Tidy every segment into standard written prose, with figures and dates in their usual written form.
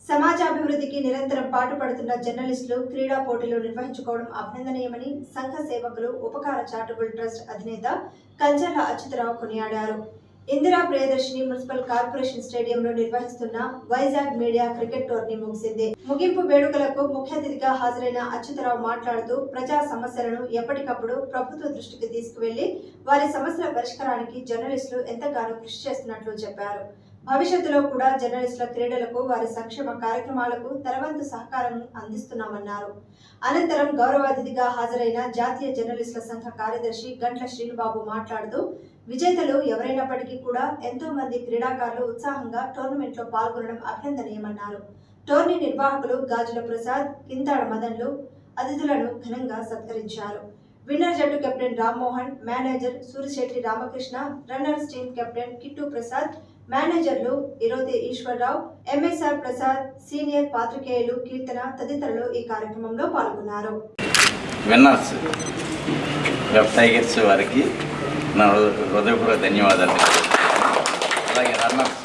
సమాజాభివృద్ధికి నిరంతరం పాటుపడుతున్న జర్నలిస్టులు క్రీడా పోటీలు నిర్వహించుకోవడం అభినందనీయమని సంఘ సేవకులు ఉపకార చారిటబుల్ ట్రస్ట్ అధినేత కంచర్ల అచ్యుతరావు కొనియాడారు. ఇందిరా ప్రియదర్శిని మున్సిపల్ కార్పొరేషన్ స్టేడియంలో నిర్వహిస్తున్న వైజాగ్ మీడియా క్రికెట్ టోర్నీ ముగిసింది. ముగింపు వేడుకలకు ముఖ్య అతిథిగా హాజరైన అచ్యుతరావు మాట్లాడుతూ ప్రజా సమస్యలను ఎప్పటికప్పుడు ప్రభుత్వ దృష్టికి తీసుకువెళ్లి వారి సమస్యల పరిష్కారానికి జర్నలిస్టులు ఎంతగానో కృషి చేస్తున్నట్లు చెప్పారు. భవిష్యత్తులో కూడా జర్నలిస్టుల క్రీడలకు వారి సంక్షేమ కార్యక్రమాలకు తరవంతు సహకారం అందిస్తున్నామన్నారు. అనంతరం గౌరవ అతిథిగా హాజరైన జాతీయ జర్నలిస్టుల సంఘ కార్యదర్శి గంట్ల శ్రీనుబాబు మాట్లాడుతూ విజేతలు ఎవరైనప్పటికీ కూడా ఎంతో మంది క్రీడాకారులు ఉత్సాహంగా టోర్నమెంట్లో పాల్గొనడం అభినందనీయమన్నారు. టోర్నీ నిర్వాహకులు గాజుల ప్రసాద్, కింతాడ మదన్లు అతిథులను ఘనంగా సత్కరించారు. విన్నర్ జట్టు captain Rammohan, manager Surisetti Ramakrishna, runners team captain Kittu Prasad, మేనేజర్లు ఇరోతి ఈశ్వరరావు, ఎంఎస్ఆర్ ప్రసాద్, సీనియర్ పాత్రికేయులు కీర్తన తదితరులు ఈ కార్యక్రమంలో పాల్గొన్నారు. విన్నర్స్ వెబ్ టైగర్స్ వారికి నా హృదయపూర్వక ధన్యవాదాలు. అలాగే రన్నర్స్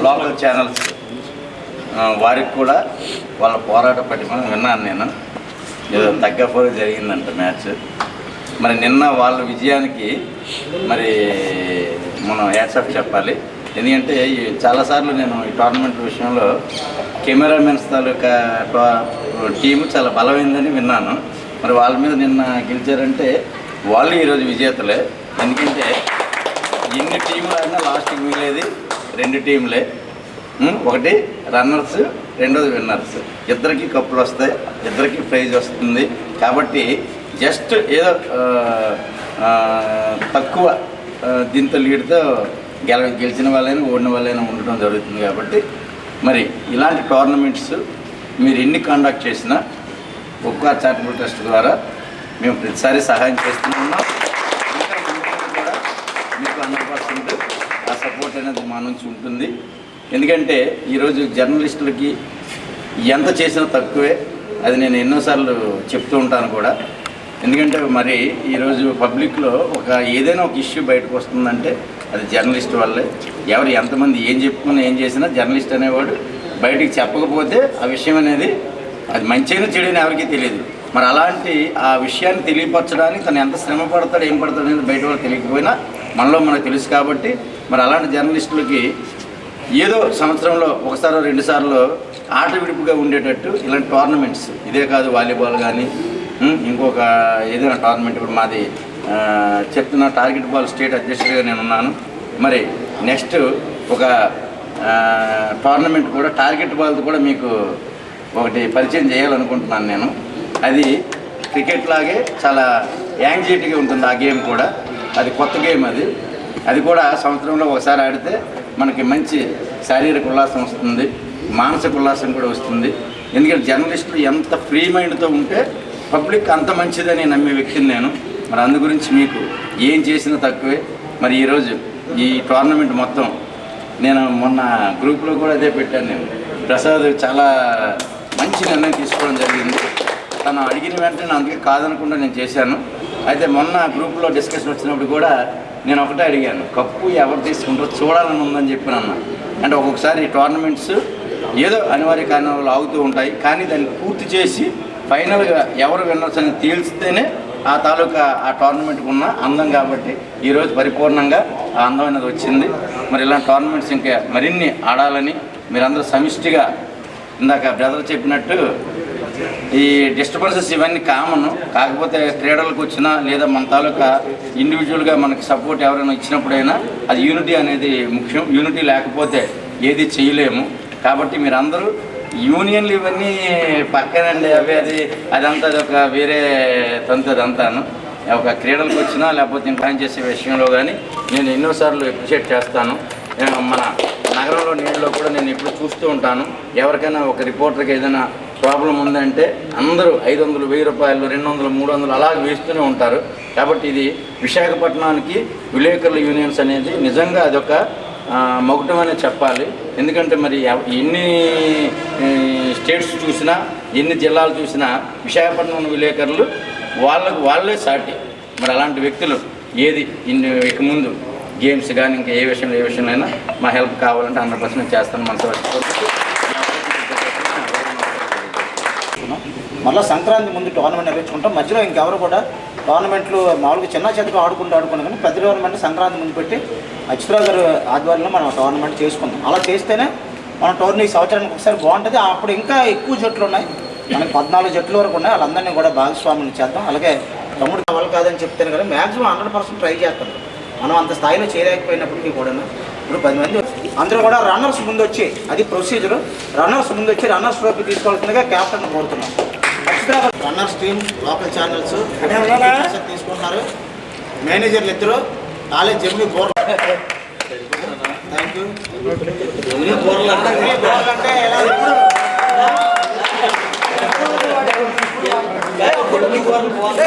లోకల్ ఛానల్స్ వారికి కూడా వాళ్ళ పోరాట పటిమ విన్నాను. నేను ఏదో తగ్గపోయి జరిగిందంట మ్యాచ్. మరి నిన్న వాళ్ళ విజయానికి మరి మనం హ్యాట్సాఫ్ చెప్పాలి. ఎందుకంటే చాలాసార్లు నేను ఈ టోర్నమెంట్ విషయంలో కెమెరామెన్స్ తాలూకా టీము చాలా బలమైందని విన్నాను. మరి వాళ్ళ మీద నిన్న గెలిచారంటే వాళ్ళు ఈరోజు విజేతలే. ఎందుకంటే ఎన్ని టీములు అయినా లాస్ట్కి మిగిలేది 2 టీంలే. ఒకటి రన్నర్స్, రెండోది విన్నర్స్. ఇద్దరికి కప్పులు వస్తాయి, ఇద్దరికి ప్రైజ్ వస్తుంది. కాబట్టి జస్ట్ ఏదో తక్కువ దీంతో లీడ్తో గెలిచిన వాళ్ళైనా ఓడిన వాళ్ళైనా ఉండటం జరుగుతుంది. కాబట్టి మరి ఇలాంటి టోర్నమెంట్స్ మీరు ఎన్ని కండక్ట్ చేసినా ఉపకార చారిటబుల్ ట్రస్ట్ ద్వారా మేము ప్రతిసారి సహాయం చేస్తున్నాం. కూడా మీకు 100% ఆ సపోర్ట్ అనేది మా నుంచి ఉంటుంది. ఎందుకంటే ఈరోజు జర్నలిస్టులకి ఎంత చేసినా తక్కువే. అది నేను ఎన్నోసార్లు చెప్తూ ఉంటాను కూడా. ఎందుకంటే మరి ఈరోజు పబ్లిక్లో ఏదైనా ఒక ఇష్యూ బయటకు వస్తుందంటే అది జర్నలిస్ట్ వల్లే. ఎవరు ఎంతమంది ఏం చెప్పుకున్నా ఏం చేసినా జర్నలిస్ట్ అనేవాడు బయటికి చెప్పకపోతే ఆ విషయం అనేది అది మంచిగా చెడని ఎవరికీ తెలియదు. మరి అలాంటి ఆ విషయాన్ని తెలియపరచడానికి తను ఎంత శ్రమ పడతాడు, ఏం పడతాడు అనేది బయట వాళ్ళు తెలియకపోయినా మనలో మనకు తెలుసు. కాబట్టి మరి అలాంటి జర్నలిస్టులకి ఏదో సంవత్సరంలో 1-2 సార్లు ఆట విడుపుగా ఉండేటట్టు ఇలాంటి టోర్నమెంట్స్, ఇదే కాదు వాలీబాల్ కానీ ఇంకొక ఏదైనా టోర్నమెంట్. ఇప్పుడు మాది చెప్తున్న టార్గెట్ బాల్ స్టేట్ అధ్యక్షుడిగా నేను ఉన్నాను. మరి నెక్స్ట్ ఒక టోర్నమెంట్ కూడా టార్గెట్ బాల్తో కూడా మీకు ఒకటి పరిచయం చేయాలనుకుంటున్నాను నేను. అది క్రికెట్ లాగే చాలా యాంగ్జైటీగా ఉంటుంది ఆ గేమ్ కూడా. అది కొత్త గేమ్. అది కూడా సంవత్సరంలో ఒకసారి ఆడితే మనకి మంచి శారీరక ఉల్లాసం వస్తుంది, మానసిక ఉల్లాసం కూడా వస్తుంది. ఎందుకంటే జర్నలిస్టులు ఎంత ఫ్రీ మైండ్తో ఉంటే పబ్లిక్ అంత మంచిదని నమ్మే వ్యక్తిని నేను. మరి అందు గురించి మీకు ఏం చేసినా తక్కువే. మరి ఈరోజు ఈ టోర్నమెంట్ మొత్తం నేను మొన్న గ్రూప్లో కూడా అదే పెట్టాను. నేను ప్రసాద్ చాలా మంచి నిర్ణయం తీసుకోవడం జరిగింది. తను అడిగిన వెంటనే అందుకే కాదనకుండా నేను చేశాను. అయితే మొన్న గ్రూప్లో డిస్కషన్ వచ్చినప్పుడు కూడా నేను ఒకటే అడిగాను, కప్పు ఎవరు తీసుకుంటారో చూడాలని ఉందని చెప్పినన్నా. అంటే ఒక్కొక్కసారి టోర్నమెంట్స్ ఏదో అనివార్య కారణాలు ఆగుతూ ఉంటాయి, కానీ దాన్ని పూర్తి చేసి ఫైనల్గా ఎవరు విన్నర్స్ అని తేల్చితేనే ఆ తాలూకా ఆ టోర్నమెంట్కి ఉన్న అందం. కాబట్టి ఈరోజు పరిపూర్ణంగా ఆ అందం అనేది వచ్చింది. మరి ఇలాంటి టోర్నమెంట్స్ ఇంకా మరిన్ని ఆడాలని మీరందరూ సమిష్టిగా, ఇందాక బ్రదర్ చెప్పినట్టు ఈ డిస్టర్బెన్సెస్ ఇవన్నీ కామన్. కాకపోతే క్రీడలకు వచ్చినా లేదా మన తాలూకా ఇండివిజువల్గా మనకి సపోర్ట్ ఎవరైనా ఇచ్చినప్పుడైనా అది యూనిటీ అనేది ముఖ్యం. యూనిటీ లేకపోతే ఏది చేయలేము. కాబట్టి మీరందరూ యూనియన్లు ఇవన్నీ పక్కనండి, అదంతా ఒక వేరే తంతు. అదంతాను ఒక క్రీడలకు వచ్చినా లేకపోతే ఇంకా చేసే విషయంలో కానీ నేను ఎన్నోసార్లు అప్రిషియేట్ చేస్తాను. మన నగరంలో నీళ్ళలో కూడా నేను ఎప్పుడు చూస్తూ ఉంటాను. ఎవరికైనా ఒక రిపోర్టర్కి ఏదైనా ప్రాబ్లం ఉందంటే అందరూ 500, 1000 రూపాయలు, 200, 300 అలాగే వేస్తూనే ఉంటారు. కాబట్టి ఇది విశాఖపట్నానికి విలేకరుల యూనియన్స్ అనేది నిజంగా అదొక మొగటం అనే చెప్పాలి. ఎందుకంటే మరి ఎన్ని స్టేట్స్ చూసినా ఎన్ని జిల్లాలు చూసినా విశాఖపట్నం విలేకరులు వాళ్ళకు వాళ్ళే సాటి. మరి అలాంటి వ్యక్తులు ఏది ఇక ముందు గేమ్స్ కానీ ఇంకా ఏ విషయంలో అయినా మా హెల్ప్ కావాలంటే 100% చేస్తాను మనసు. మళ్ళీ సంక్రాంతి ముందు టోర్నమెంట్ నిర్వహించుకుంటాం. మధ్యలో ఇంకెవరు కూడా టోర్నమెంట్లు మామూలుగా చిన్న చేతికి ఆడుకుంటాం కానీ పెద్ద టోర్నమెంట్ సంక్రాంతి ముందు పెట్టి అచ్యుతరావు గారు ఆధ్వర్యంలో మనం టోర్నమెంట్ చేసుకుందాం. అలా చేస్తేనే మన టోర్నీ సంవత్సరానికి ఒకసారి బాగుంటుంది. అప్పుడు ఇంకా ఎక్కువ జట్లు ఉన్నాయి, మనకి 14 జట్ల వరకు ఉన్నాయి. వాళ్ళందరినీ కూడా భాగస్వాములు చేద్దాం. అలాగే తమ్ముడు కావాలి కాదని చెప్తాను కానీ మ్యాక్సిమం 100% ట్రై చేస్తాం. మనం అంత స్థాయిలో చేయలేకపోయినప్పటికీ కూడా ఇప్పుడు 10 మంది అందరూ కూడా రన్నర్స్ ముందు వచ్చి, అది ప్రొసీజర్, రన్నర్స్ ముందు వచ్చి రన్నర్స్ ట్రోఫీ తీసుకోవాల్సిందిగా క్యాప్టెన్ కోరుతున్నాం. రన్నర్స్ టీమ్ లోకల్ ఛానల్స్ తీసుకుంటున్నారు. మేనేజర్లు ఇద్దరు కాలేజ్ జమ్మి బోర్. Thank you. బోర్లు అంటే ఎలా